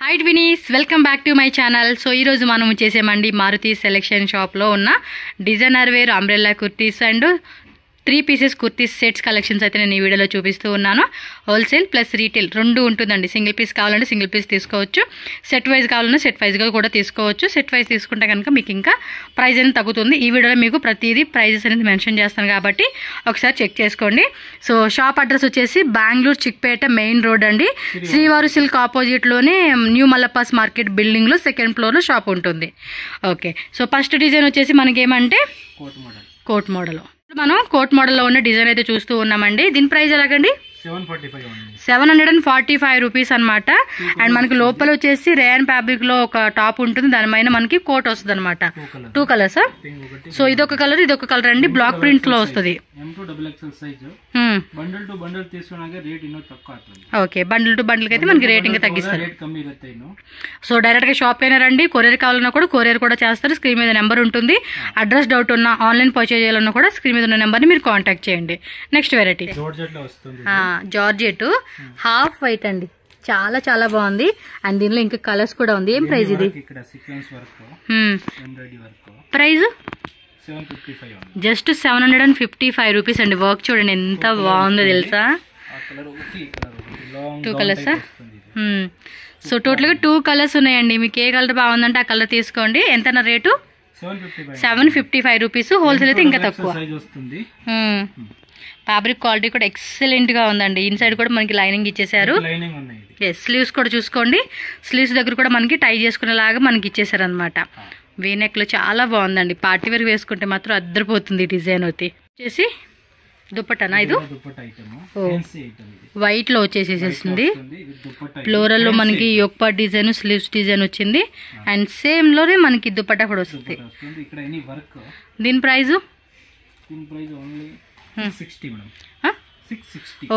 Hi twinnies, welcome back to my channel. So ఈరోజు మనం చేసేమండి మారుతి సెలెక్షన్ షాప్లో ఉన్న designer wear umbrella kurtis and 3 pieces kurtis sets collections అయితే నేను ఈ వీడియోలో చూపిస్తూ ఉన్నాను. హోల్సేల్ ప్లస్ రీటైల్ రెండు ఉంటుందండి. సింగిల్ పీస్ కావాలంటే సింగిల్ పీస్ తీసుకోవచ్చు, సెట్ వైజ్ కావాలన్నా సెట్ వైజ్గా కూడా తీసుకోవచ్చు. సెట్ వైజ్ తీసుకుంటే కనుక మీకు ఇంకా ప్రైస్ అనేది తగ్గుతుంది. ఈ వీడియోలో మీకు ప్రతిదీ ప్రైజెస్ అనేది మెన్షన్ చేస్తాను కాబట్టి ఒకసారి చెక్ చేసుకోండి. సో షాప్ అడ్రస్ వచ్చేసి బెంగళూరు చిక్పేట మెయిన్ రోడ్ అండి. శ్రీవారు సిల్క్ ఆపోజిట్లోనే న్యూ మల్లపాస్ మార్కెట్ బిల్డింగ్లో 2nd ఫ్లోర్లో షాప్ ఉంటుంది. ఓకే, సో ఫస్ట్ డిజైన్ వచ్చేసి మనకేమంటే కోట్ మోడల్. మనం కోట్ మోడల్లో ఉన్న డిజైన్ అయితే చూస్తూ ఉన్నామండి. దీని ప్రైస్ ఎలాగండి? 745 రూపీస్ అనమాట. అండ్ మనకి లోపల వచ్చేసి రేయన్ ఫ్యాబ్రిక్ లో ఒక టాప్ ఉంటుంది, దాని పైన మనకి కోట్ వస్తుంది అనమాట. 2 కలర్స్. సో ఇదొక కలర్, ఇదొక కలర్ అండి. బ్లాక్ ప్రింట్ లో వస్తుంది. ఓకే, బండిల్ టు బండిల్ అయితే మనకి రేటింగ్ తగ్గిస్తారు. సో డైరెక్ట్ గా షాప్ అయినా రండి. కొరియర్ కావాలన్నా కూడా కొరియర్ కూడా చేస్తారు. స్క్రీన్ మీద నెంబర్ ఉంటుంది. అడ్రస్ డౌట్ ఉన్నా, ఆన్లైన్ పర్చేజ్ చేయాలన్నా కూడా స్క్రీన్ మీద ఉన్న నెంబర్ని మీరు కాంటాక్ట్ చేయండి. Next variety georgette half white అండి. చాలా చాలా బాగుంది. అండ్ దీనిలో ఇంకా కలర్స్ కూడా ఉంది. ఏం ప్రైస్ ఇది? ప్రైస్ జస్ట్ 755 రూపీస్ అండి. వర్క్ చూడండి ఎంత బాగుందో తెలుసా. 2 కలర్స్. సో టోటల్ గా 2 కలర్స్ ఉన్నాయండి. మీకు ఏ కలర్ బాగుందంటే ఆ కలర్ తీసుకోండి. ఎంత రేటు? 755 రూపీస్. హోల్సేల్ అయితే ఇంకా తక్కువ. ఫ్యాబ్రిక్ క్వాలిటీ కూడా ఎక్సలెంట్ గా ఉందండి. ఇన్సైడ్ కూడా మనకి లైనింగ్ ఇచ్చేసారు. స్లీవ్స్ కూడా చూసుకోండి. స్లీవ్స్ దగ్గర కూడా మనకి టై చేసుకునేలాగా మనకి ఇచ్చేసారు అనమాట. వీనెక్ లో చాలా బాగుందండి. పార్టీ వేర్ వేసుకుంటే మాత్రం అద్దరిపోతుంది డిజైన్ వచ్చేసి. దుప్పటానా ఇది? వైట్ లో వచ్చేసేసింది. ఫ్లోరల్ లో మనకి యోక్ డిజైన్, స్లీవ్స్ డిజైన్ వచ్చింది. అండ్ సేమ్ లోనే మనకి దుప్పటా కూడా వస్తుంది. దీని ప్రైస్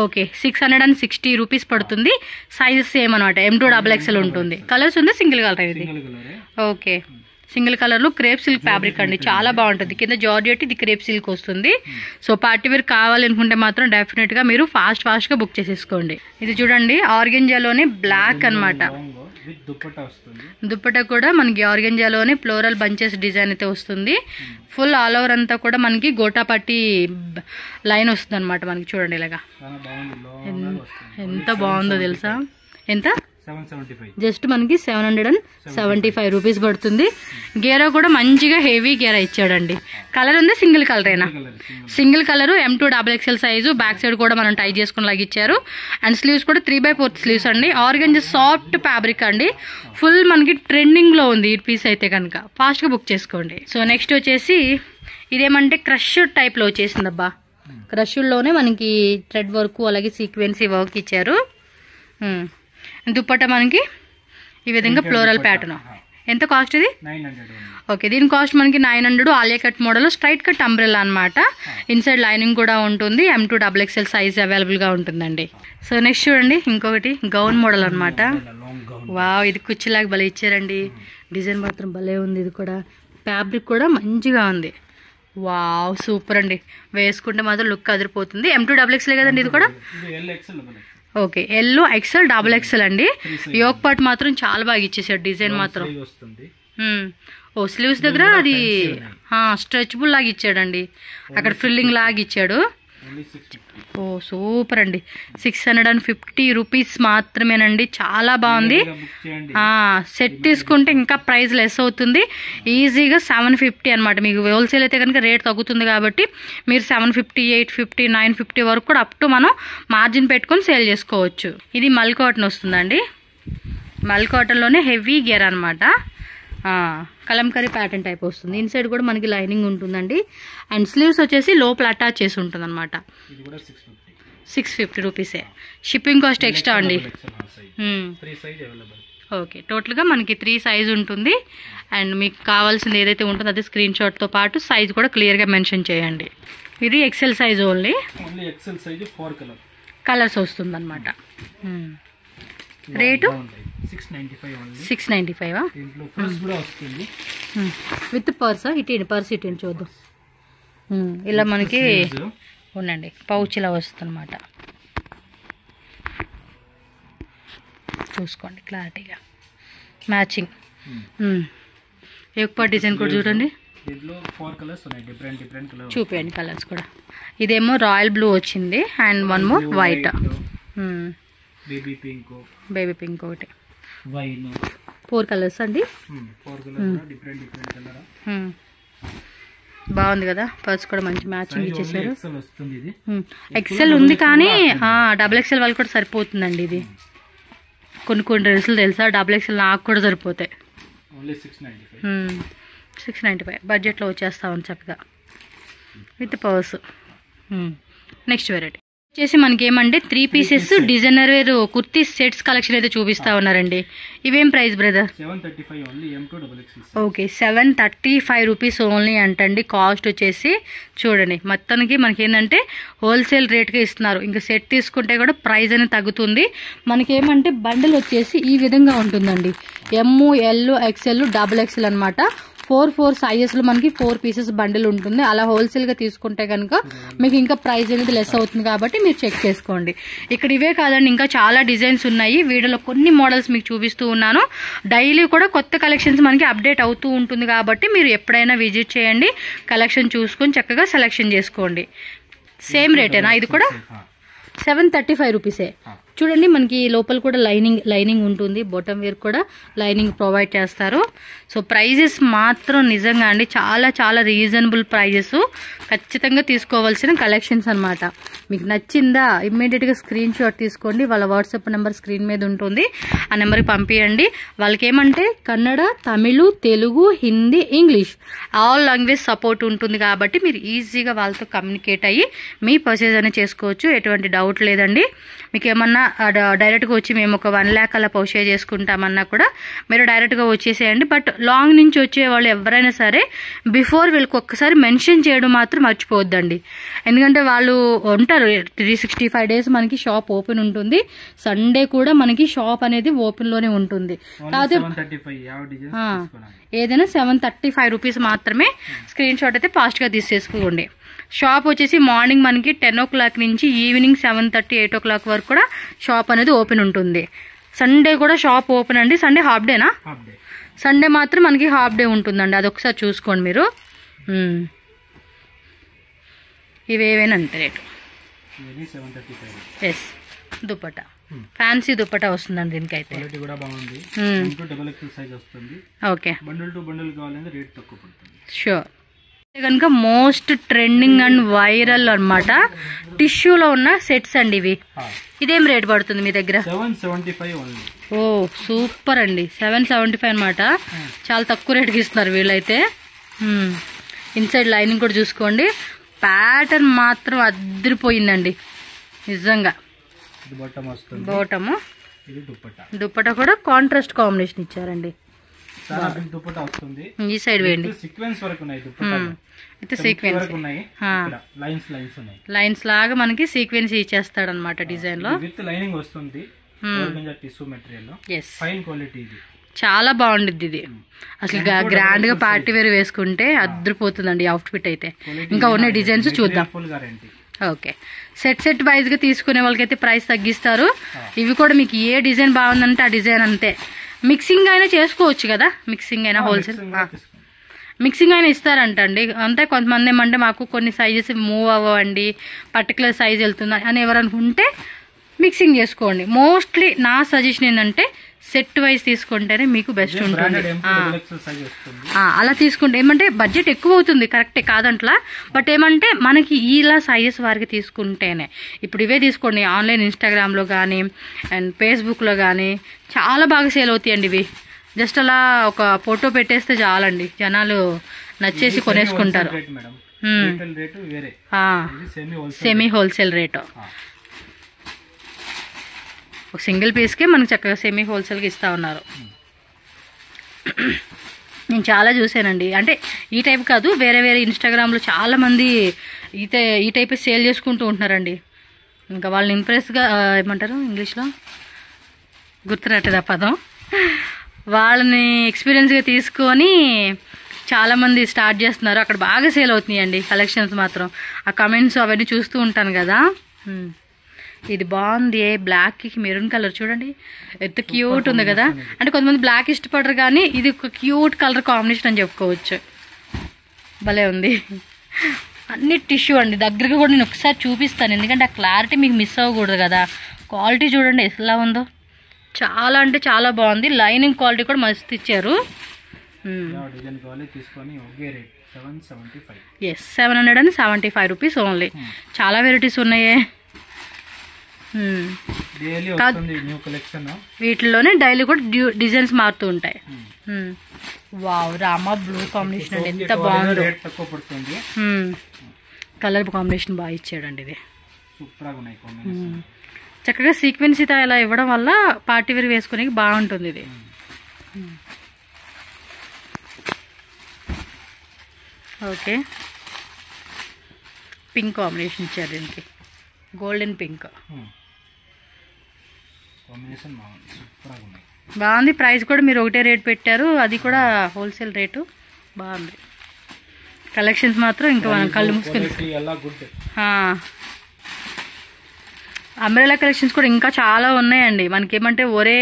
ఓకే 660 రూపీస్ పడుతుంది. సైజ్ సేమ్ అనమాట. M2XXL ఉంటుంది. కలర్స్ ఉంది. సింగిల్ కలర్ ఇది. ఓకే, సింగిల్ కలర్ లో క్రేప్ సిల్క్ ఫ్యాబ్రిక్ అండి. చాలా బాగుంటుంది. కింద జార్జెట్, ఇది క్రేప్ సిల్క్ వస్తుంది. సో పార్టీ వేర్ కావాలనుకుంటే మాత్రం డెఫినెట్ గా మీరు ఫాస్ట్ గా బుక్ చేసేసుకోండి. ఇది చూడండి ఆర్గెంజాలోనే బ్లాక్ అనమాట. దుప్పటా కూడా మనకి ఆర్గెంజాలోనే ఫ్లోరల్ బంచెస్ డిజైన్ అయితే వస్తుంది. ఫుల్ ఆల్ ఓవర్ అంతా కూడా మనకి గోటాపట్టి లైన్ వస్తుంది అనమాట. మనకి చూడండి ఇలాగా ఎంత బాగుందో తెలుసా. ఎంత? జస్ట్ మనకి 775 రూపీస్ పడుతుంది. గేరా కూడా మంచిగా హెవీ గేరా ఇచ్చాడండి. కలర్ ఉంది. సింగిల్ కలరేనా? Single colour. M2XXL size. Back side కూడా మనం టై చేసుకునేలాగా ఇచ్చారు. అండ్ స్లీవ్స్ కూడా 3/4 స్లీవ్స్ అండి. ఆర్గంజా సాఫ్ట్ ఫ్యాబ్రిక్ అండి. ఫుల్ మనకి ట్రెండింగ్ లో ఉంది ఈ పీస్ అయితే కనుక ఫాస్ట్ గా బుక్ చేసుకోండి. సో నెక్స్ట్ వచ్చేసి ఇదేమంటే క్రష్ టైప్ లో వచ్చేసింది అబ్బా. క్రష్ లోనే మనకి థ్రెడ్ వర్క్ అలాగే సీక్వెన్సీ వర్క్ ఇచ్చారు. దుప్పట్టా మనకి ఈ విధంగా ఫ్లోరల్ ప్యాటర్న్. ఎంత కాస్ట్ ఇది? 900. ఓకే, దీని కాస్ట్ మనకి 900. Alia cut model straight cut umbrella అనమాట. ఇన్సైడ్ లైనింగ్ కూడా ఉంటుంది. M2XXL సైజ్ అవైలబుల్ గా ఉంటుందండి. సో నెక్స్ట్ చూడండి ఇంకొకటి గౌన్ మోడల్ అనమాట. వావ్, ఇది కుచ్చిలాగా భలే ఇచ్చారండి. డిజైన్ మాత్రం భలే ఉంది. ఇది కూడా ఫ్యాబ్రిక్ కూడా మంచిగా ఉంది. వావ్, సూపర్ అండి. వేసుకుంటే మాత్రం లుక్ అదిరిపోతుంది. M2XXL కదండి ఇది కూడా. ఓకే, XL, XXL అండి. యోక్ పార్ట్ మాత్రం చాలా బాగా ఇచ్చేసాడు. డిజైన్ మాత్రం ఓ స్లీవ్స్ దగ్గర అది స్ట్రెచబుల్ లాగా ఇచ్చాడండి. అక్కడ ఫ్రిల్లింగ్ లాగా ఇచ్చాడు. ఓ సూపర్ అండి. 650 రూపీస్ మాత్రమేనండి. చాలా బాగుంది. సెట్ తీసుకుంటే ఇంకా ప్రైస్ లెస్ అవుతుంది. ఈజీగా 750 అనమాట. మీకు హోల్సేల్ అయితే కనుక రేట్ తగ్గుతుంది కాబట్టి మీరు 750, 850, 950 వరకు కూడా అప్ టు మనం మార్జిన్ పెట్టుకొని సేల్ చేసుకోవచ్చు. ఇది మల్ కాటన్ వస్తుందండి. మల్ కాటన్లోనే హెవీ గేర్ అనమాట. కలంకరీ ప్యాటర్న్ టైప్ వస్తుంది. ఇన్సైడ్ కూడా మనకి లైనింగ్ ఉంటుందండి. అండ్ స్లీవ్స్ వచ్చేసి లోపల అటాచ్ చేసి ఉంటుంది అనమాట. 650 రూపీసే. షిప్పింగ్ కాస్ట్ ఎక్స్ట్రా అండి. ఓకే, టోటల్గా మనకి 3 సైజ్ ఉంటుంది. అండ్ మీకు కావాల్సింది ఏదైతే ఉంటుందో అది స్క్రీన్ షాట్తో పాటు సైజ్ కూడా క్లియర్గా మెన్షన్ చేయండి. ఇది XL సైజ్ ఓన్లీ. కలర్స్ వస్తుంది అనమాట. Rate 695 with purse. ఇటు పర్స్ ఇటు చూద్దాం. ఇలా మనకి ఉండండి పౌచ్ ఇలా వస్తుంది అనమాట. చూసుకోండి క్లారిటీగా. మ్యాచింగ్. ఎక్కువ డిజైన్ కూడా చూడండి. దీంట్లో 4 కలర్స్ ఉన్నాయి, డిఫరెంట్ కలర్స్. చూపించండి కలర్స్ కూడా. ఇదేమో రాయల్ బ్లూ వచ్చింది and one more white, baby pink ఒకటి, వైన్. 4 కలర్స్ అండి. 4 కలర్స్ డిఫరెంట్ కలర్. బాగుంది కదా, పర్స్ కూడా మంచి మ్యాచింగ్ ఇచ్చేసారు. వస్తుంది. ఎక్సెల్ ఉంది కానీ XXL వాళ్ళకి కూడా సరిపోతుందండి ఇది. కొన్ని డ్రెస్సులు తెలుసా XXL నాకు కూడా సరిపోతాయి. 695 బడ్జెట్లో వచ్చేస్తామని చక్కగా విత్ పర్స్. నెక్స్ట్ వెరైటీ వచ్చేసి మనకి ఏమంటే 3 pieces designer wear kurti sets collection అయితే చూపిస్తా ఉన్నారండి. ఇవేం price brother? 735 only, M2XXL. Okay, 735 rupees only అంటండి. కాస్ట్ వచ్చేసి చూడండి, మొత్తానికి మనకి ఏంటంటే హోల్సేల్ రేట్గా ఇస్తున్నారు. ఇంకా సెట్ తీసుకుంటే కూడా ప్రైస్ అనేది తగ్గుతుంది. మనకి ఏమంటే బండిల్ వచ్చేసి ఈ విధంగా ఉంటుందండి. ML XL XXL అనమాట. 4 సైజెస్లో మనకి 4 పీసెస్ బండిల్ ఉంటుంది. అలా హోల్సేల్గా తీసుకుంటే కనుక మీకు ఇంకా ప్రైస్ అనేది లెస్ అవుతుంది కాబట్టి మీరు చెక్ చేసుకోండి. ఇక్కడ ఇవే కాదండి, ఇంకా చాలా డిజైన్స్ ఉన్నాయి. వీడియోలో కొన్ని మోడల్స్ మీకు చూపిస్తూ ఉన్నాను. డైలీ కూడా కొత్త కలెక్షన్స్ మనకి అప్డేట్ అవుతూ ఉంటుంది కాబట్టి మీరు ఎప్పుడైనా విజిట్ చేయండి, కలెక్షన్ చూసుకొని చక్కగా సెలెక్షన్ చేసుకోండి. సేమ్ రేటేనా ఇది కూడా? 735 రూపీసే. చూడండి, మనకి లోపల కూడా లైనింగ్ ఉంటుంది. బాటమ్ వేర్ కూడా లైనింగ్ ప్రొవైడ్ చేస్తారు. సో ప్రైజెస్ మాత్రం నిజంగా అండి చాలా చాలా రీజనబుల్ ప్రైజెస్. ఖచ్చితంగా తీసుకోవాల్సిన కలెక్షన్స్ అనమాట. మీకు నచ్చిందా ఇమ్మీడియట్గా స్క్రీన్ షాట్ తీసుకోండి. వాళ్ళ వాట్సాప్ నెంబర్ స్క్రీన్ మీద ఉంటుంది, ఆ నెంబర్కి పంపించండి. వాళ్ళకి ఏమంటే Kannada, Tamil, Telugu, Hindi, English all language support ఉంటుంది కాబట్టి మీరు ఈజీగా వాళ్ళతో కమ్యూనికేట్ అయ్యి మీ పర్చేజ్ అనేది చేసుకోవచ్చు. ఎటువంటి డౌట్ లేదండి. మీకు ఏమన్నా డైరెక్ట్గా వచ్చి మేము ఒక 1 lakh అలా పర్చేజ్ చేసుకుంటామన్నా కూడా మీరు డైరెక్ట్గా వచ్చేసేయండి. బట్ లాంగ్ నుంచి వచ్చే వాళ్ళు ఎవరైనా సరే బిఫోర్ వీళ్ళకి ఒక్కసారి మెన్షన్ చేయడం మాత్రం మర్చిపోవద్దండి. ఎందుకంటే వాళ్ళు ఉంటారు 365 days మనకి షాప్ ఓపెన్ ఉంటుంది. సండే కూడా మనకి షాప్ అనేది ఓపెన్లోనే ఉంటుంది. కాకపోతే ఏదైనా 735 రూపీస్ మాత్రమే. స్క్రీన్ షాట్ అయితే ఫాస్ట్గా తీసేసుకోండి. షాప్ వచ్చేసి మార్నింగ్ మనకి 10 o'clock నుంచి ఈవినింగ్ 7:30, 8 o'clock వరకు కూడా షాప్ అనేది ఓపెన్ ఉంటుంది. సండే కూడా షాప్ ఓపెన్ అండి. సండే హాఫ్ డేనా? సండే మాత్రం మనకి హాఫ్ డే ఉంటుందండి. అదొకసారి చూసుకోండి మీరు. ఇవేవైనా అంతే rate. Yes, dupatta fancy dupatta వస్తుందండి దీనికైతే. Okay, sure. కనుక మోస్ట్ ట్రెండింగ్ అండ్ వైరల్ అన్నమాట టిష్యూలో ఉన్న సెట్స్ అండి ఇవి. ఇదేం రేట్ పడుతుంది మీ దగ్గర? 775 ఓన్లీ. ఓ సూపర్ అండి, 775 అనమాట. చాలా తక్కువ రేట్కి ఇస్తున్నారు వీళ్ళైతే. ఇన్సైడ్ లైనింగ్ కూడా చూసుకోండి. ప్యాటర్న్ మాత్రం అదిరిపోయిందండి నిజంగా. బాటము దుపట్టా కూడా కాంట్రాస్ట్ కాంబినేషన్ ఇచ్చారండి. ఈ సైడ్ వేయండి. లైన్స్ లాగా మనకి సీక్వెన్స్ ఇచ్చేస్తాడు అనమాట డిజైన్ లో. చాలా బాగుండిద్ది ఇది. అసలు గ్రాండ్ గా పార్టీ వేర్ వేసుకుంటే అద్దరిపోతుందండి అవుట్ ఫిట్ అయితే. ఇంకా ఉన్న డిజైన్స్ చూద్దాం. ఓకే, సెట్ వైజ్ గా తీసుకునే వాళ్ళకైతే ప్రైస్ తగ్గిస్తారు. ఇవి కూడా మీకు ఏ డిజైన్ బాగుందంటే ఆ డిజైన్ అంతే. మిక్సింగ్ అయినా చేసుకోవచ్చు కదా, మిక్సింగ్ అయినా హోల్సేల్ మిక్సింగ్ అయినా ఇస్తారంట అండి. అంతే, కొంతమంది ఏమంటే మాకు కొన్ని సైజెస్ మూవ్ అవ్వండి, పర్టికులర్ సైజ్ వెళ్తుంది అని ఎవరైనా ఉంటే మిక్సింగ్ చేసుకోండి. మోస్ట్లీ నా సజెషన్ ఏంటంటే సెట్ వైజ్ తీసుకుంటేనే మీకు బెస్ట్ ఉంటుంది. అలా తీసుకుంటే ఏమంటే బడ్జెట్ ఎక్కువ అవుతుంది, కరెక్టే కాదంట్లా. బట్ ఏమంటే మనకి ఇలా సైజెస్ వారికి తీసుకుంటేనే. ఇప్పుడు ఇవే తీసుకోండి, ఆన్లైన్ ఇన్స్టాగ్రామ్లో కానీ అండ్ ఫేస్బుక్లో కానీ చాలా బాగా సేల్ అవుతాయండి ఇవి. జస్ట్ అలా ఒక ఫోటో పెట్టేస్తే చాలండి, జనాలు నచ్చేసి కొనేసుకుంటారు. Semi wholesale rate. ఒక సింగిల్ పీస్కే మనకు చక్కగా సెమీ హోల్సేల్గా ఇస్తూ ఉన్నారు. నేను చాలా చూసానండి, అంటే ఈ టైప్ కాదు, వేరే వేరే ఇన్స్టాగ్రామ్లో చాలామంది ఈ టైప్ సేల్ చేసుకుంటూ ఉంటున్నారండి. ఇంకా వాళ్ళని ఇంప్రెస్గా ఏమంటారు ఇంగ్లీష్లో గుర్తున్నట్టుదా పదం, వాళ్ళని ఎక్స్పీరియన్స్గా తీసుకొని చాలామంది స్టార్ట్ చేస్తున్నారు. అక్కడ బాగా సేల్ అవుతున్నాయండి కలెక్షన్స్ మాత్రం. ఆ కమెంట్స్ అవన్నీ చూస్తూ ఉంటాను కదా. ఇది బాగుంది, బ్లాక్కి మెరూన్ కలర్ చూడండి ఎంత క్యూట్ ఉంది కదా. అంటే కొంతమంది బ్లాక్ ఇష్టపడరు కానీ ఇది ఒక క్యూట్ కలర్ కాంబినేషన్ అని చెప్పుకోవచ్చు. భలే ఉంది. అన్ని టిష్యూ అండి. దగ్గరగా కూడా నేను ఒకసారి చూపిస్తాను, ఎందుకంటే ఆ క్లారిటీ మీకు మిస్ అవ్వకూడదు కదా. క్వాలిటీ చూడండి ఎలా ఉందో, చాలా అంటే చాలా బాగుంది. లైనింగ్ క్వాలిటీ కూడా మస్తు ఇచ్చారు. Yes 775 rupees only. చాలా వెరైటీస్ ఉన్నాయే. వీటిలోనే డైలీ కూడా డిజైన్స్ మారుతూ ఉంటాయి. వావ్, రామా బ్లూ కాంబినేషన్ అండి, ఎంత బాగుందో. కలర్ కాంబినేషన్ బాగా ఇచ్చాడండి. ఇది చక్కగా సీక్వెన్స్ ఇలా ఇవ్వడం వల్ల పార్టీ వేర్ వేసుకునే బాగుంటుంది. ఇది ఓకే, పింక్ కాంబినేషన్ ఇచ్చారు దీనికి, గోల్డెన్ పింక్ బాగుంది. ప్రైస్ కూడా మీరు ఒకటే రేట్ పెట్టారు, అది కూడా హోల్సేల్ రేటు. బాగుంది. కలెక్షన్స్ మాత్రం ఇంకా మనం కళ్ళు మూసుకొని. అంబ్రెలా కలెక్షన్స్ కూడా ఇంకా చాలా ఉన్నాయండి. మనకేమంటే ఒరే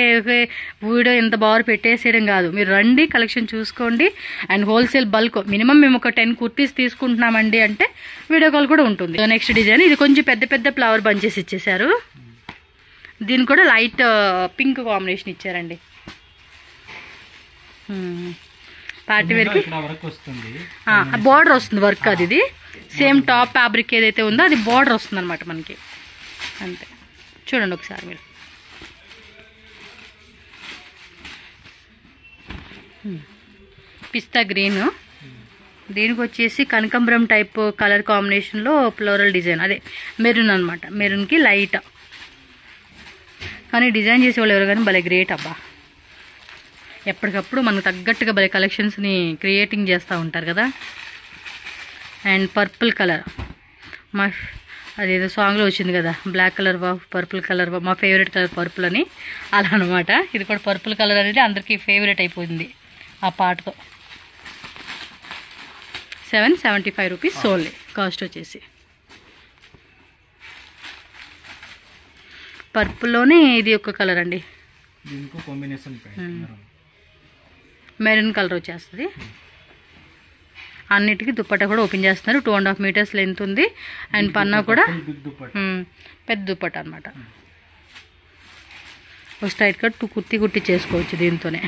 వీడియో ఎంత బాగా పెట్టేసేయడం కాదు, మీరు రండి, కలెక్షన్ చూసుకోండి. అండ్ హోల్సేల్ బల్క్ మినిమం మేము ఒక 10 కుర్తీస్ తీసుకుంటున్నామండి అంటే వీడియో కాల్ కూడా ఉంటుంది. నెక్స్ట్ డిజైన్ ఇది కొంచెం పెద్ద పెద్ద ఫ్లవర్ బంచెస్ ఇచ్చేసారు. దీనికి కూడా లైట్ పింక్ కాంబినేషన్ ఇచ్చారండి. పార్టీ వేర్కి బార్డర్ వస్తుంది వర్క్. అది సేమ్ టాప్ ఫ్యాబ్రిక్ ఏదైతే ఉందో అది బార్డర్ వస్తుంది అనమాట మనకి. అంతే, చూడండి ఒకసారి మీరు. పిస్తా గ్రీన్, దీనికి వచ్చేసి కనకాంబరం టైప్ కలర్ కాంబినేషన్లో ఫ్లోరల్ డిజైన్, అదే మెరూన్ అనమాట. మెరూన్కి లైట్, కానీ డిజైన్ చేసేవాళ్ళు ఎవరు కానీ భలే గ్రేట్ అబ్బా. ఎప్పటికప్పుడు మనకు తగ్గట్టుగా భలే కలెక్షన్స్ని క్రియేటింగ్ చేస్తూ ఉంటారు కదా. అండ్ పర్పుల్ కలర్, మా అదేదో సాంగ్లో వచ్చింది కదా, బ్లాక్ కలర్ వా పర్పుల్ కలర్ వా, మా ఫేవరెట్ కలర్ పర్పుల్ అని, అలా అనమాట. ఇది కూడా పర్పుల్ కలర్ అనేది అందరికీ ఫేవరెట్ అయిపోయింది ఆ పాటతో. 775 రూపీస్ ఓన్లీ కాస్ట్ వచ్చేసి. పర్పుల్లోనే ఇది ఒక కలర్ అండి, మెరూన్ కలర్ వచ్చేస్తుంది. అన్నిటికీ దుప్పట్టా కూడా ఓపెన్ చేస్తున్నారు. 2.5 మీటర్స్ లెంత్ ఉంది. అండ్ పన్నా కూడా పెద్ద దుప్పట్టా అనమాట. ఒక స్ట్రైట్ కట్ కుర్తి చేసుకోవచ్చు దీంతోనే.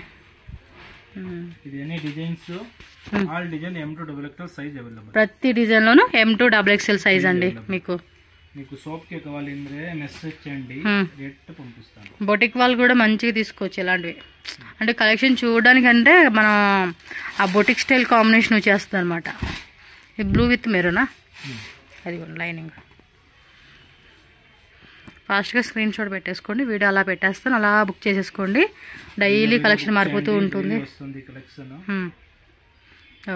ప్రతి డిజైన్లోనూ M2 XXL సైజ్ అండి. మీకు బొటిక్ వాళ్ళు కూడా మంచిగా తీసుకోవచ్చు ఇలాంటివి. అంటే కలెక్షన్ చూడడానికంటే మనం ఆ బొటిక్ స్టైల్ కాంబినేషన్ వచ్చేస్తుంది అనమాట. ఈ బ్లూ విత్ మెరూనా, అది లైనింగ్. ఫాస్ట్గా స్క్రీన్ షాట్ పెట్టేసుకోండి, వీడియో అలా పెట్టేస్తాను, అలా బుక్ చేసేసుకోండి. డైలీ కలెక్షన్ మారిపోతూ ఉంటుంది.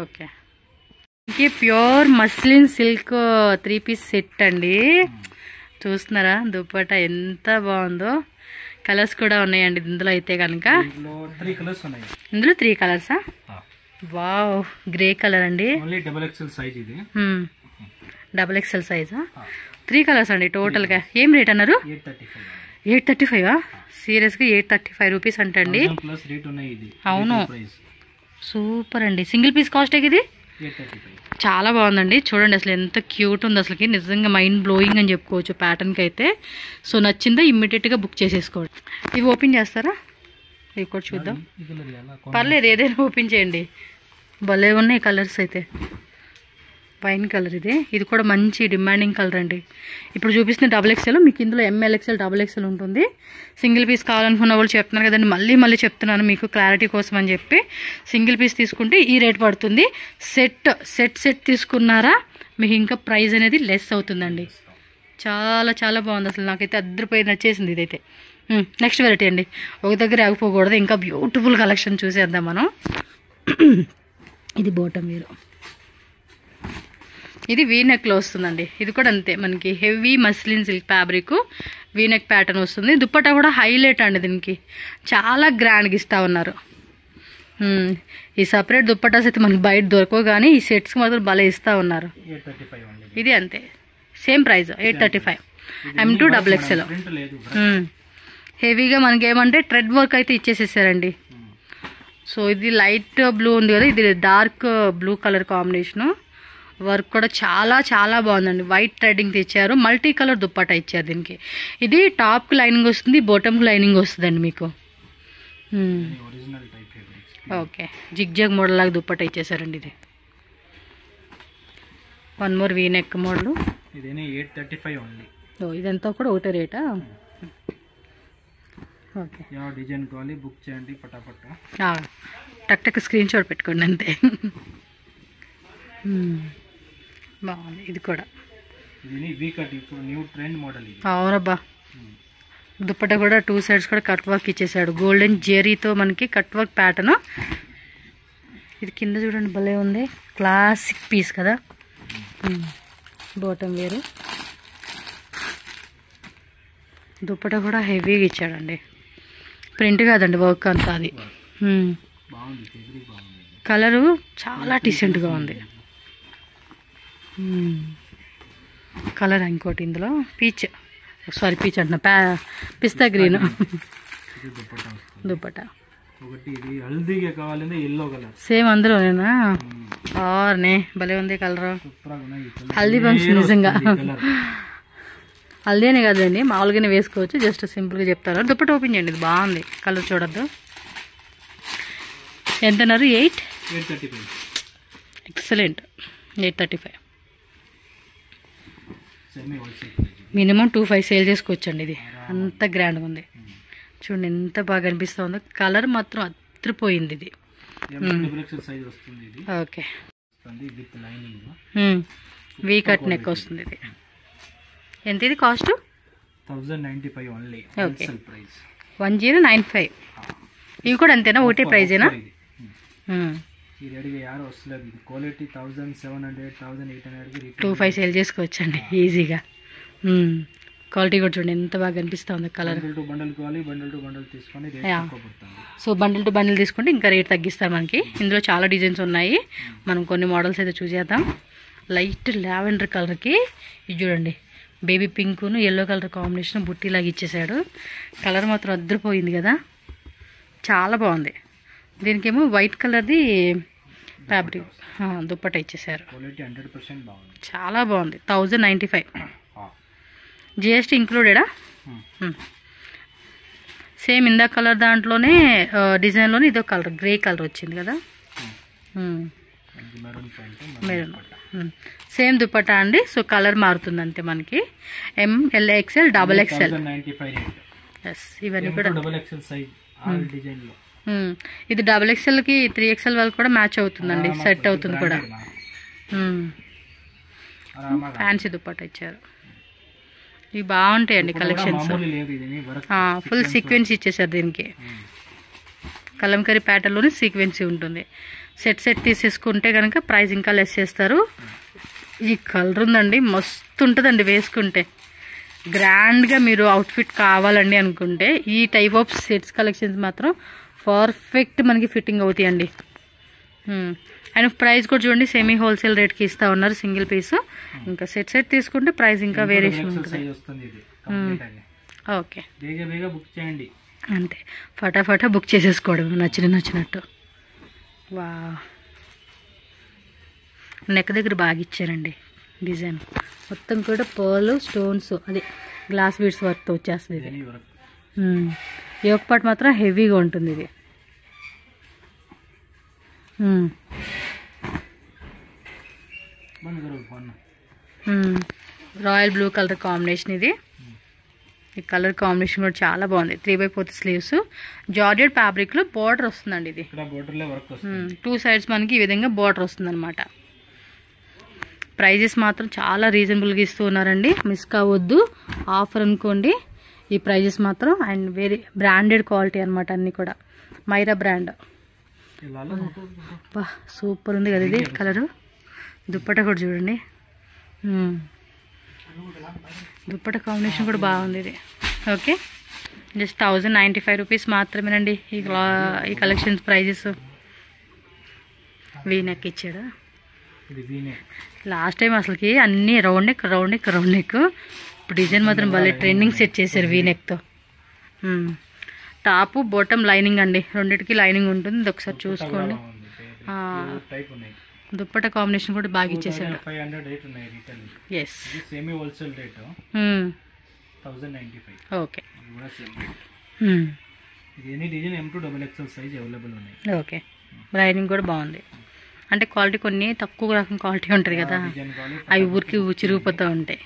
ఓకే, ఇంకే pure muslin silk 3 piece set అండి. చూస్తున్నారా దుప్పట్టా ఎంత బాగుందో. కలర్స్ కూడా ఉన్నాయండి ఇందులో అయితే కనుక. ఇందులో 3 కలర్సా? వావ్, గ్రే కలర్ అండి. XXL సైజా? 3 కలర్స్ అండి టోటల్గా. ఏం రేట్ అన్నారు? 835. సీరియస్గా 835 రూపీస్ అంటండి. అవును, సూపర్ అండి. సింగిల్ పీస్ కాస్ట్ ఇది చాలా బాగుందండి. చూడండి అసలు ఎంత క్యూట్ ఉంది. అసలుకి నిజంగా మైండ్ బ్లోయింగ్ అని చెప్పుకోవచ్చు ప్యాటర్న్కి అయితే. సో నచ్చిందో ఇమ్మీడియట్గా బుక్ చేసేసుకోండి. ఇవి ఓపెన్ చేస్తారా? ఇవి కూడా చూద్దాం. పర్లేదు, ఏదైనా ఓపెన్ చేయండి. భలే ఉన్నాయి కలర్స్ అయితే. వైన్ కలర్ ఇది కూడా మంచి డిమాండింగ్ కలర్ అండి. ఇప్పుడు చూపిస్తున్న XXL, మీకు ఇందులో MLXL XXL ఉంటుంది. సింగిల్ పీస్ కావాలనుకున్న వాళ్ళు చెప్తున్నారు కదండి, మళ్ళీ చెప్తున్నాను మీకు క్లారిటీ కోసం అని చెప్పి. సింగిల్ పీస్ తీసుకుంటే ఈ రేట్ పడుతుంది. సెట్ తీసుకున్నారా మీకు ఇంకా ప్రైస్ అనేది లెస్ అవుతుందండి. చాలా చాలా బాగుంది అసలు, నాకైతే అద్దరిపోయి నచ్చేసింది ఇదైతే. నెక్స్ట్ వెరైటీ అండి, ఒక దగ్గర ఆగిపోకూడదు, ఇంకా బ్యూటిఫుల్ కలెక్షన్ చూసేద్దాం మనం. ఇది బాటమ్ వేరు, ఇది వీనెక్లో వస్తుందండి. ఇది కూడా అంతే, మనకి heavy muslin silk fabric V-neck pattern వస్తుంది. దుప్పట్టా కూడా హైలైట్ అండి, దీనికి చాలా గ్రాండ్గా ఇస్తూ ఉన్నారు. ఈ సపరేట్ దుప్పటాస్ అయితే మనకి బయట దొరకవు, కానీ ఈ సెట్స్కి మాత్రం భలే ఇస్తూ ఉన్నారు. ఇది అంతే, సేమ్ ప్రైస్ 835. M2XXL. ప్రింట్ లేదు. హెవీగా మనకి ఏమంటే థ్రెడ్ వర్క్ అయితే ఇచ్చేసేసారండి. సో ఇది లైట్ బ్లూ ఉంది కదా, ఇది dark blue colour combination. Work కూడా చాలా చాలా బాగుందండి. వైట్ థ్రెడ్డింగ్ తెచ్చారు, మల్టీ కలర్ దుప్పట్టా ఇచ్చారు దీనికి. ఇది టాప్కి లైనింగ్ వస్తుంది, బాటమ్కి లైనింగ్ వస్తుందండి మీకు. Original type fabrics. Okay, zig zag model లాగా దుప్పట్టా ఇచ్చేసారండి ఇది. One more V neck model. ఇదేనే 835 ఓన్లీ. ఇదంతా కూడా ఒకటే రేటా? ఓకే, డిజైన్ కావాలి బుక్ చేయండి పటాపట. టక్ టక్ స్క్రీన్ షాట్ పెట్టుకోండి అంతే. బాగుంది ఇది కూడా. ఇది వీ కట్, ఇప్పుడు న్యూ ట్రెండ్ మోడల్ ఇది. అవునబ్బా, దుప్పట కూడా 2 సైడ్స్ కూడా కట్ వర్క్ ఇచ్చేసాడు. గోల్డెన్ జెరీతో మనకి కట్ వర్క్ ప్యాటర్న్. ఇది కింద చూడండి భలే ఉంది, క్లాసిక్ పీస్ కదా. బాటమ్ వేరు, దుప్పట కూడా హెవీగా ఇచ్చాడండి. ప్రింట్ కాదండి, వర్క్ అంతా అది. కలరు చాలా డీసెంట్గా ఉంది. కలర్ ఇంకోటి ఇందులో పీచ్ అంటున్నా, పిస్తా గ్రీన్ దుప్పట. ఒకటి ఇది హల్దీగా కావాలంటే ఎల్లో కలర్ సేమ్ అందులోనేనా? నే భలే ఉంది కలర్. హల్దీ ఫంక్షన్ నిజంగా. హల్దీ అనే కదండి, మామూలుగానే వేసుకోవచ్చు. జస్ట్ సింపుల్గా చెప్తారు. దుప్పట ఓపెన్ చేయండి, ఇది బాగుంది. కలర్ చూడద్దు. ఎంతన్నారు? 835. Excellent. 835. Semi wholesale. Minimum 25 sale చేసుకోవచ్చండి. ఇది అంత గ్రాండ్గా ఉంది. చూడండి ఎంత బాగా అనిపిస్తుందో. కలర్ మాత్రం అత్రిపోయింది ఇది. సైజ్ వస్తుంది ఇది. Okay, with lining. We cut neck వస్తుంది ఇది. ఎంత ఇది కాస్ట్? 1095 ఓన్లీ. ఓకే, 1095. ఇవి కూడా అంతేనా? ఒకటే ప్రైజేనా? ఈ రెడీగా యారు వస్తలేదు. ఇది క్వాలిటీ 1700 1800 25 సేల్ చేసుకోవచ్చండి ఈజీగా. క్వాలిటీ కూడా చూడండి ఎంత బాగా అనిపిస్తుంది. కలర్ బండిల్ టు బండిల్ కావాలి, బండిల్ టు బండిల్ తీసుకొని రేట్ తక్కువ పడుతుంది. సో బండిల్ టు బండిల్ తీసుకుంటే ఇంకా రేట్ తగ్గిస్తారు మనకి. ఇందులో చాలా డిజైన్స్ ఉన్నాయి, మనం కొన్ని మోడల్స్ అయితే చూసేద్దాం. లైట్ లావెండర్ కలర్కి ఇది చూడండి, బేబీ పింక్ను ఎల్లో కలర్ కాంబినేషన్ బుట్టిలాగా ఇచ్చేసాడు. కలర్ మాత్రం అద్దరిపోయింది కదా, చాలా బాగుంది. దీనికేమో వైట్ కలర్ది ఫ్యాబ్రిక్ దుప్పట ఇచ్చేసారు. క్వాలిటీ 100% బాగుంది, చాలా బాగుంది. 1095. జిఎస్టీ ఇంక్లూడెడా? సేమ్ ఇందా కలర్ దాంట్లోనే డిజైన్లోనే ఇదో కలర్ గ్రే కలర్ వచ్చింది కదా. మెరూన్ సేమ్ దుప్పటా అండి. సో కలర్ మారుతుంది అంతే మనకి. ML XL XXL. ఎస్, ఇవన్నీ కూడా ఇది XXLకి 3XL వాళ్ళకి కూడా మ్యాచ్ అవుతుందండి, సెట్ అవుతుంది కూడా. ఫ్యాన్సీ దుప్పటా ఇచ్చారు. ఇవి బాగుంటాయండి కలెక్షన్స్. ఫుల్ సీక్వెన్స్ ఇచ్చేసారు దీనికి. కలంకరీ ప్యాటర్న్లోనే సీక్వెన్సీ ఉంటుంది. సెట్ తీసేసుకుంటే కనుక ప్రైస్ ఇంకా లెస్ చేస్తారు. ఈ కలర్ ఉందండి, మస్తు ఉంటుందండి వేసుకుంటే. గ్రాండ్గా మీరు అవుట్ఫిట్ కావాలండి అనుకుంటే ఈ టైప్ ఆఫ్ సెట్స్ కలెక్షన్స్ మాత్రం పర్ఫెక్ట్ మనకి ఫిట్టింగ్ అవుతాయండి. అండ్ ప్రైస్ కూడా చూడండి, సెమీ హోల్సేల్ రేట్కి ఇస్తూ ఉన్నారు సింగిల్ పీస్. ఇంకా సెట్ తీసుకుంటే ప్రైస్ ఇంకా వేరియేషన్ ఉంటుంది. ఓకే, అంతే ఫటాఫటా బుక్ చేసేసుకోవడం నచ్చినట్టు. వా, నెక్ దగ్గర బాగా ఇచ్చారండి డిజైన్. మొత్తం కూడా పర్ల్ స్టోన్స్, అదే గ్లాస్ బీడ్స్ వర్క్తో వచ్చేస్తుంది ఇది. యోక్ పార్ట్ మాత్రం హెవీగా ఉంటుంది ఇది. రాయల్ బ్లూ కలర్ కాంబినేషన్ ఇది. ఈ కలర్ కాంబినేషన్ కూడా చాలా బాగుంది. 3/4 స్లీవ్స్, జార్జెట్ ఫ్యాబ్రిక్లో బార్డర్ వస్తుందండి. ఇది 2 సైడ్స్ మనకి ఈ విధంగా బార్డర్ వస్తుంది అనమాట. ప్రైజెస్ మాత్రం చాలా రీజనబుల్గా ఇస్తూ ఉన్నారండి, మిస్ కావద్దు. ఆఫర్ అనుకోండి ఈ ప్రైజెస్ మాత్రం. అండ్ వెరీ బ్రాండెడ్ క్వాలిటీ అనమాట, అన్నీ కూడా మైరా బ్రాండ్. బా సూపర్ ఉంది కదా ఇది కలరు. దుప్పట కూడా చూడండి, దుప్పట కాంబినేషన్ కూడా బాగుంది ఇది. ఓకే, జస్ట్ 1095 రూపీస్ మాత్రమేనండి ఈ కలెక్షన్స్ ప్రైజెస్. వీనెక్ ఇచ్చాడు లాస్ట్ టైం. అసలుకి అన్నీ రౌండ్ నెక్ ఇప్పుడు డిజైన్ మాత్రం భలే ట్రెండింగ్ సెట్ చేశారు వీనెక్తో. టాపు బాటమ్ లైనింగ్ అండి, రెండింటికి లైనింగ్ ఉంటుంది. ఇది ఒకసారి చూసుకోండి. దుప్పట కాంబినేషన్ కూడా బాగా ఇచ్చేసాడు. 500 రేట్ ఉన్నాయి రిటైల్. ఎస్, ఇది సెమీ హోల్సేల్ రేట్ 1095. ఓకే. ఇది కూడా సేమ్ రేట్. ఇది any design M2XXL size available ఉన్నాయి. ఓకే, లైనింగ్ కూడా బాగుంది. అంటే క్వాలిటీ కొన్ని తక్కువ రకం క్వాలిటీ ఉంటుంది కదా, అవి ఊరికి చిరిగిపోతూ ఉంటాయి.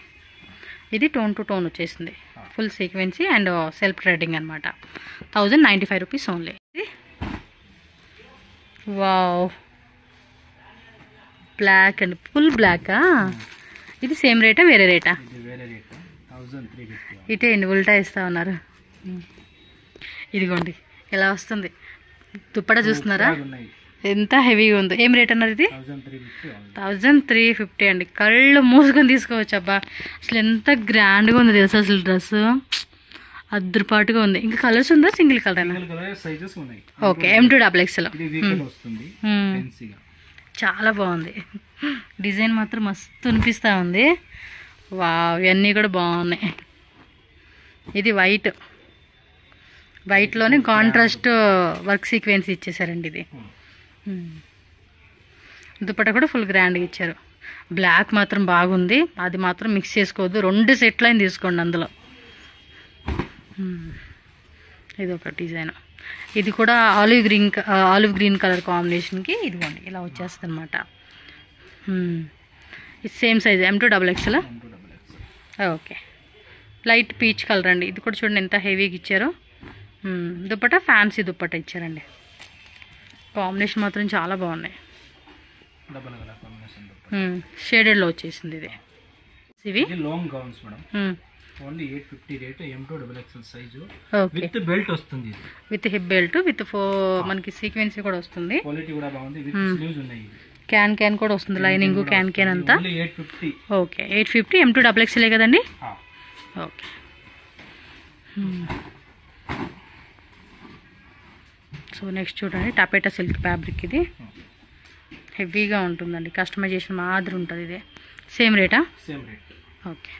ఇది టోన్ టు టోన్ వచ్చేసింది, full sequency and self threading అనమాట. 1095 rupees only. Wow, black and full బ్లాకా. ఇది సేమ్ రేటా వేరే రేటా? ఇది వేరే రేట్ 1350. ఇటే అండి ఉల్టా ఇస్తా ఉన్నారు. ఇదిగోండి ఎలా వస్తుంది దుప్పట, చూస్తున్నారా ఎంత హెవీగా ఉందో. ఏం రేట్ అన్నారు ఇది? 1350 అండి. కళ్ళు మూసుకొని తీసుకోవచ్చు. అబ్బా అసలు ఎంత గ్రాండ్గా ఉంది తెలుసా అసలు డ్రెస్, అద్దరుపాటుగా ఉంది. ఇంకా కలర్స్ ఉందా? Single colour? Okay, M2XXL. చాలా బాగుంది, డిజైన్ మాత్రం మస్తు అనిపిస్తూ ఉంది. వావ్, ఇవన్నీ కూడా బాగున్నాయి. ఇది వైట్లోనే కాంట్రాస్ట్ వర్క్ సీక్వెన్స్ ఇచ్చేసారండి. ఇది దుపట్టా కూడా ఫుల్ గ్రాండ్గా ఇచ్చారు. బ్లాక్ మాత్రం బాగుంది, అది మాత్రం మిక్స్ చేసుకోవద్దు, 2 సెట్లు అయిన తీసుకోండి అందులో. ఇది ఒక డిజైన్, ఇది కూడా ఆలివ్ గ్రీన్ కలర్ కాంబినేషన్కి ఇదిగోండి ఇలా వచ్చేస్తుంది అనమాట. ఇది same size M2XXL. Okay, light peach colour అండి. ఇది కూడా చూడండి ఎంత హెవీగా ఇచ్చారో. దుపట్టా ఫ్యాన్సీ దుపట్టా ఇచ్చారండి. కాంబినేషన్ మాత్రం చాలా బాగున్నాయి. షేడెడ్లో వచ్చేసింది ఇది. ఇవి long gowns madam, only 850 rate. M2XXL size with belt వస్తుంది, విత్ హిప్ బెల్ట్ విత్ మనకి సీక్వెన్సీ కూడా వస్తుంది. క్వాలిటీ కూడా బాగుంది, విత్ స్లీవ్స్ ఉన్నాయి. క్యాన్ కూడా వస్తుంది, లైనింగ్ క్యాన్ అంతా. 850. ఓకే, 850. M2XXL కదండి. ఓకే, సో నెక్స్ట్ చూడండి టపేటా సిల్క్ ఫ్యాబ్రిక్. ఇది హెవీగా ఉంటుందండి, కస్టమైజేషన్ మాదిరి ఉంటుంది. ఇది సేమ్ రేటా? Same rate. Okay,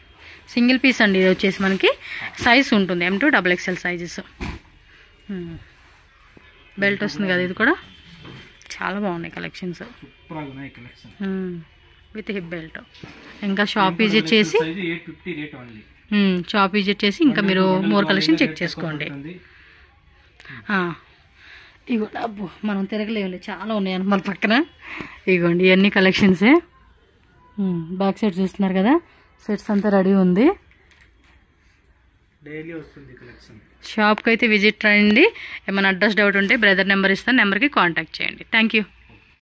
single piece అండి. ఇది వచ్చేసి మనకి సైజ్ ఉంటుంది M2XXL సైజెస్. బెల్ట్ వస్తుంది కదా, ఇది కూడా చాలా బాగున్నాయి కలెక్షన్స్, విత్ హిప్ బెల్ట్. ఇంకా షాప్ విజిట్ చేసి ఇంకా మీరు మోర్ కలెక్షన్ చెక్ చేసుకోండి. ఇగోండి, అబ్బో మనం తిరగలేములే, చాలా ఉన్నాయి మన పక్కన. ఇగోండి ఇవన్నీ కలెక్షన్సే. బ్యాక్ సైడ్ చూస్తున్నారు కదా, సెట్స్ అంతా రెడీ ఉంది. షాప్కి అయితే విజిట్ రండి. ఏమైనా అడ్రస్ డౌట్ ఉంటే బ్రదర్ నెంబర్ ఇస్తాను, నెంబర్కి కాంటాక్ట్ చేయండి. Thank you.